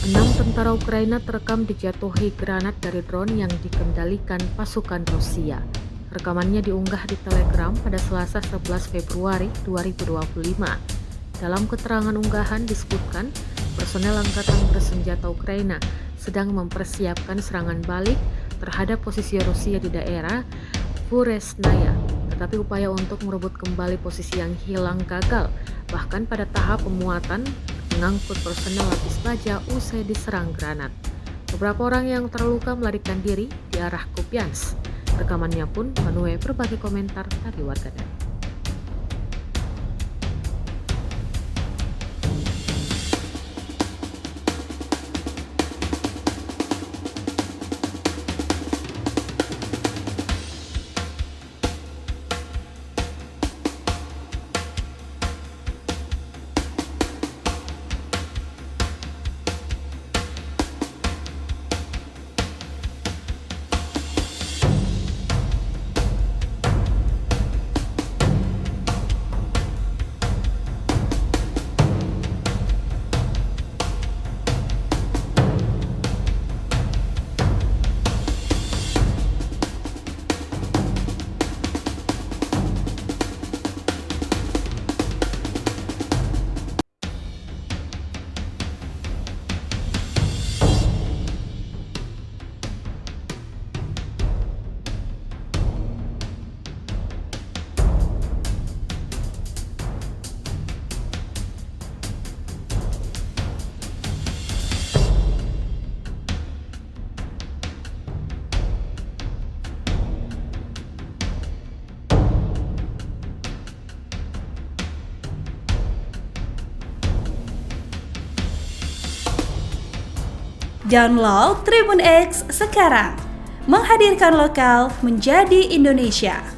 6 tentara Ukraina terekam dijatuhi granat dari drone yang dikendalikan pasukan Rusia. Rekamannya diunggah di Telegram pada Selasa 11 Februari 2025. Dalam keterangan unggahan disebutkan, personel angkatan bersenjata Ukraina sedang mempersiapkan serangan balik terhadap posisi Rusia di daerah Buresnaya, tetapi upaya untuk merebut kembali posisi yang hilang gagal, bahkan pada tahap pemuatan mengangkut personel lapis baja usai diserang granat. Beberapa orang yang terluka melarikan diri di arah Kupiansk. Rekamannya pun menuai berbagai komentar dari warganet. Download Tribun X sekarang, menghadirkan lokal menjadi Indonesia.